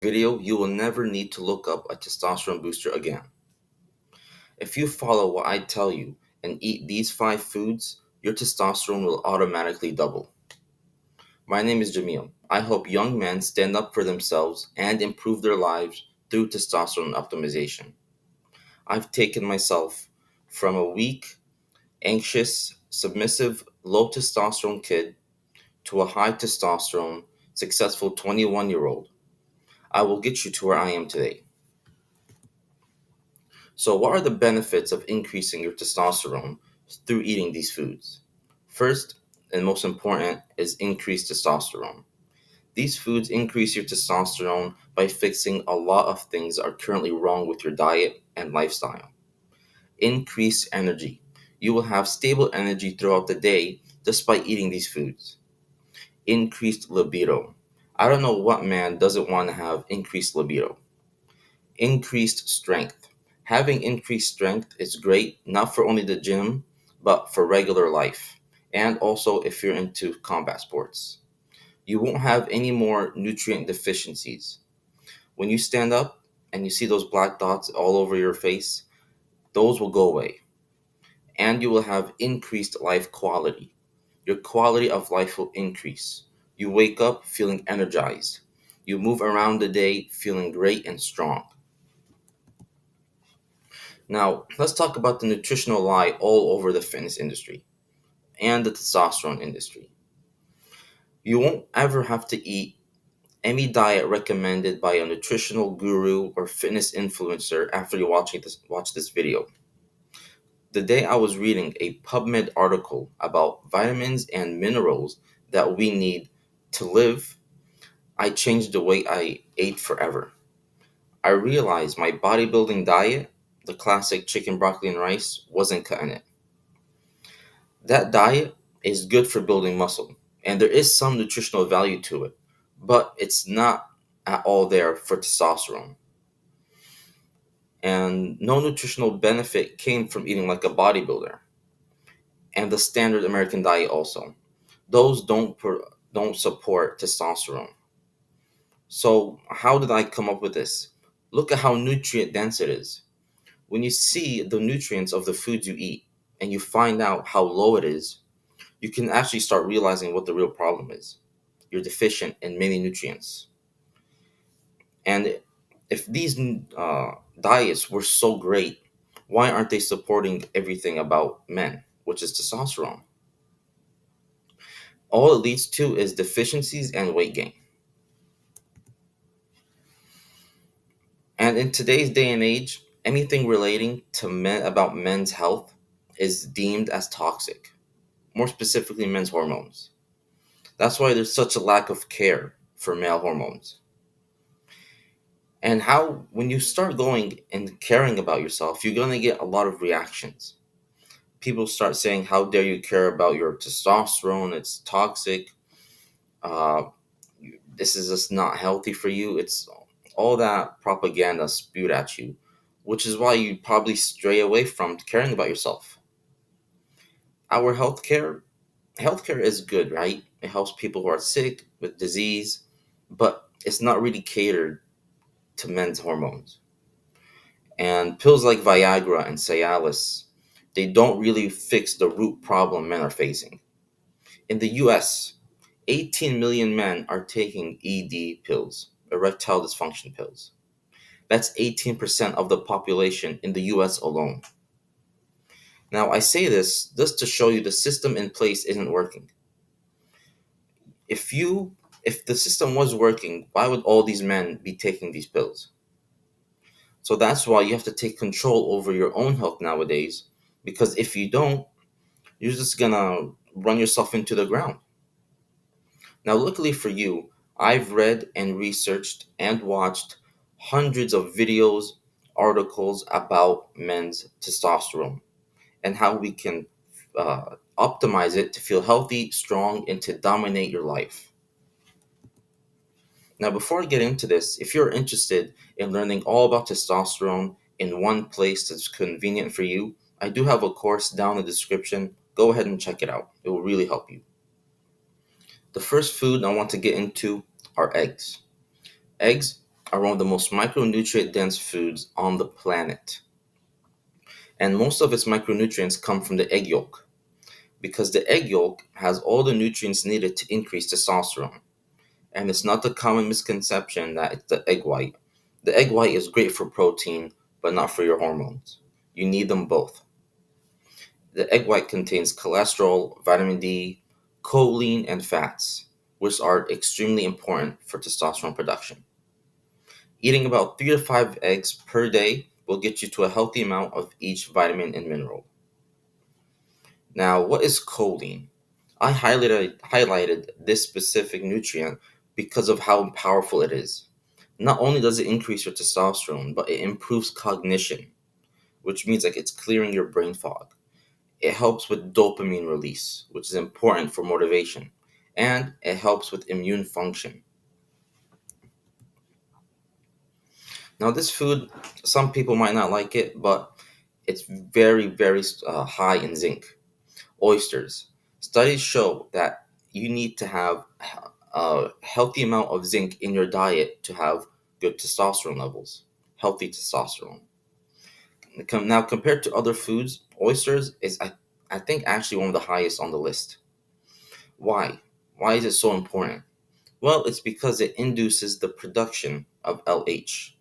Video, you will never need to look up a testosterone booster again. If you follow what I tell you and eat these 5 foods, your testosterone will automatically double. My name is Jamil. I help young men stand up for themselves and improve their lives through testosterone optimization. I've taken myself from a weak, anxious, submissive, low testosterone kid to a high testosterone, successful 21-year-old. I will get you to where I am today. So, what are the benefits of increasing your testosterone through eating these foods? First, and most important, is increased testosterone. These foods increase your testosterone by fixing a lot of things that are currently wrong with your diet and lifestyle. Increased energy. You will have stable energy throughout the day just by eating these foods. Increased libido. I don't know what man doesn't want to have increased libido. Increased strength. Having increased strength is great, not for only the gym, but for regular life, and also if you're into combat sports. You won't have any more nutrient deficiencies. When you stand up and you see those black dots all over your face, those will go away, and you will have increased life quality. Your quality of life will increase. You wake up feeling energized. You move around the day feeling great and strong. Now, let's talk about the nutritional lie all over the fitness industry and the testosterone industry. You won't ever have to eat any diet recommended by a nutritional guru or fitness influencer after you watch this video. The day I was reading a PubMed article about vitamins and minerals that we need to live, I changed the way I ate forever. I realized my bodybuilding diet, the classic chicken, broccoli, and rice, wasn't cutting it. That diet is good for building muscle, and there is some nutritional value to it, but it's not at all there for testosterone. And no nutritional benefit came from eating like a bodybuilder. And the standard American diet also. Those don't support testosterone. So how did I come up with this? Look at how nutrient dense it is. When you see the nutrients of the foods you eat and you find out how low it is, you can actually start realizing what the real problem is. You're deficient in many nutrients. And if these diets were so great, why aren't they supporting everything about men, which is testosterone? All it leads to is deficiencies and weight gain. And in today's day and age, anything relating to men about men's health is deemed as toxic, more specifically men's hormones. That's why there's such a lack of care for male hormones. And how, when you start going and caring about yourself, you're going to get a lot of reactions. People start saying, "How dare you care about your testosterone? It's toxic. Uh, this is just not healthy for you." It's all that propaganda spewed at you, which is why you probably stray away from caring about yourself. Our healthcare is good, right? It helps people who are sick with disease, but it's not really catered to men's hormones. And pills like Viagra and Cialis, they don't really fix the root problem men are facing. In the US, 18 million men are taking ED pills, erectile dysfunction pills. That's 18% of the population in the US alone. Now, I say this just to show you the system in place isn't working. If you if the system was working, why would all these men be taking these pills? So that's why you have to take control over your own health nowadays, because if you don't, you're just gonna run yourself into the ground. Now, luckily for you, I've read and researched and watched hundreds of videos, articles about men's testosterone and how we can optimize it to feel healthy, strong, and to dominate your life. Now, before I get into this, if you're interested in learning all about testosterone in one place that's convenient for you, I do have a course down in the description. Go ahead and check it out. It will really help you. The first food I want to get into are eggs. Eggs are one of the most micronutrient dense foods on the planet. And most of its micronutrients come from the egg yolk because the egg yolk has all the nutrients needed to increase testosterone. And it's not the common misconception that it's the egg white. The egg white is great for protein, but not for your hormones. You need them both. The egg white contains cholesterol, vitamin D, choline, and fats, which are extremely important for testosterone production. Eating about 3 to 5 eggs per day will get you to a healthy amount of each vitamin and mineral. Now, what is choline? I highlighted this specific nutrient because of how powerful it is. Not only does it increase your testosterone, but it improves cognition, which means like it's clearing your brain fog. It helps with dopamine release, which is important for motivation, and it helps with immune function. Now, this food, some people might not like it, but it's very high in zinc. Oysters. Studies show that you need to have a healthy amount of zinc in your diet to have good testosterone levels, healthy testosterone. Now, compared to other foods, oysters is, I think, actually one of the highest on the list. Why? Why is it so important? Well, it's because it induces the production of LH.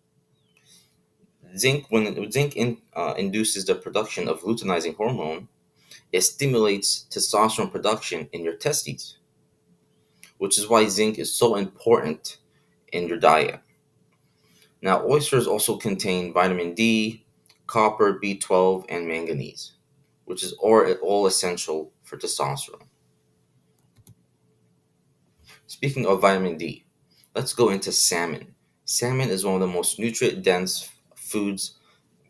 When zinc induces the production of luteinizing hormone, it stimulates testosterone production in your testes, which is why zinc is so important in your diet. Now, oysters also contain vitamin D, copper, B12, and manganese, which is all essential for testosterone. Speaking of vitamin D, let's go into salmon. Salmon is one of the most nutrient dense foods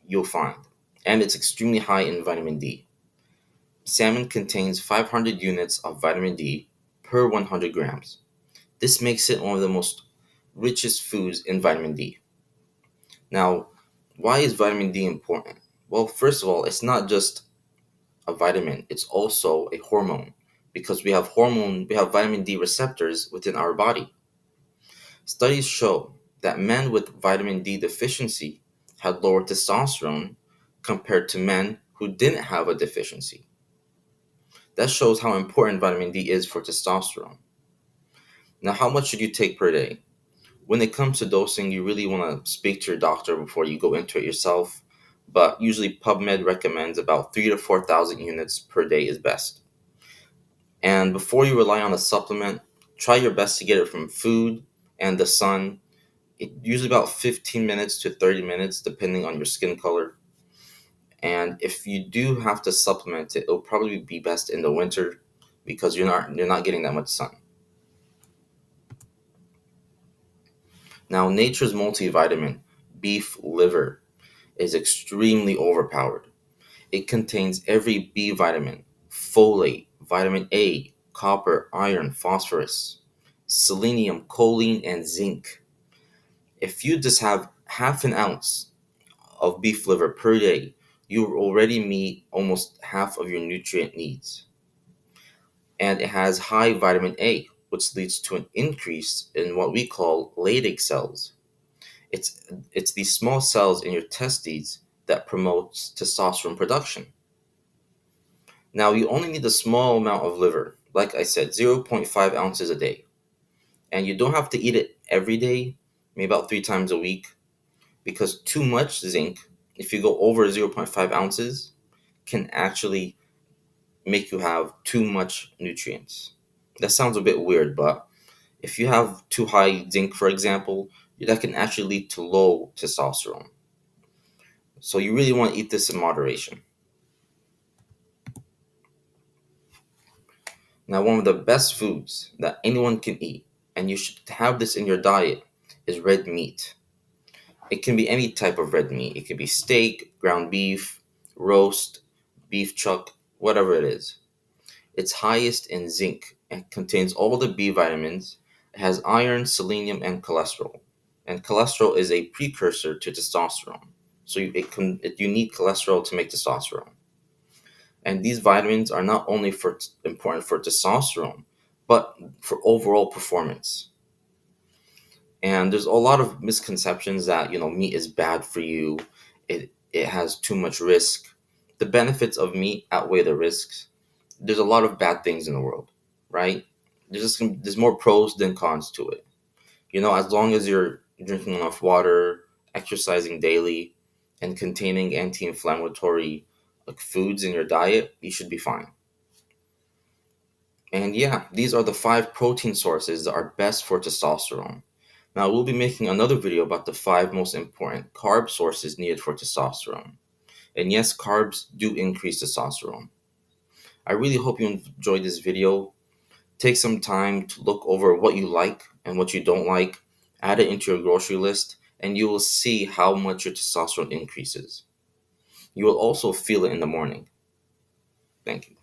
you'll find, and it's extremely high in vitamin D. Salmon contains 500 units of vitamin D per 100 grams. This makes it one of the most richest foods in vitamin D. Now, why is vitamin D important? Well, first of all, it's not just a vitamin, it's also a hormone because we have vitamin D receptors within our body. Studies show that men with vitamin D deficiency had lower testosterone compared to men who didn't have a deficiency. That shows how important vitamin D is for testosterone. Now, how much should you take per day? When it comes to dosing, you really want to speak to your doctor before you go into it yourself. But usually, PubMed recommends about 3 to 4,000 units per day is best. And before you rely on a supplement, try your best to get it from food and the sun. Usually about 15 minutes to 30 minutes, depending on your skin color. And if you do have to supplement it, it'll probably be best in the winter because you're not getting that much sun. Now, nature's multivitamin, beef liver, is extremely overpowered. It contains every B vitamin, folate, vitamin A, copper, iron, phosphorus, selenium, choline, and zinc. If you just have half an ounce of beef liver per day, you already meet almost half of your nutrient needs. And it has high vitamin A, which leads to an increase in what we call Leydig cells. It's these small cells in your testes that promotes testosterone production. Now, you only need a small amount of liver, like I said, zero point 0.5 ounces a day. And you don't have to eat it every day, maybe about 3 times a week, because too much zinc, if you go over zero point 0.5 ounces, can actually make you have too much nutrients. That sounds a bit weird, but if you have too high zinc, for example, that can actually lead to low testosterone. So you really want to eat this in moderation. Now, one of the best foods that anyone can eat, and you should have this in your diet, is red meat. It can be any type of red meat. It could be steak, ground beef, roast, beef chuck, whatever it is. It's highest in zinc and contains all the B vitamins. It has iron, selenium, and cholesterol. And cholesterol is a precursor to testosterone. So you need cholesterol to make testosterone. And these vitamins are not only important for testosterone, but for overall performance. And there's a lot of misconceptions that, meat is bad for you. It has too much risk. The benefits of meat outweigh the risks. There's a lot of bad things in the world, right? There's more pros than cons to it. As long as you're drinking enough water, exercising daily, and containing anti-inflammatory like foods in your diet, you should be fine. And yeah, these are the 5 protein sources that are best for testosterone. Now, we'll be making another video about the 5 most important carb sources needed for testosterone. And yes, carbs do increase testosterone. I really hope you enjoyed this video. Take some time to look over what you like and what you don't like, add it into your grocery list, and you will see how much your testosterone increases. You will also feel it in the morning. Thank you.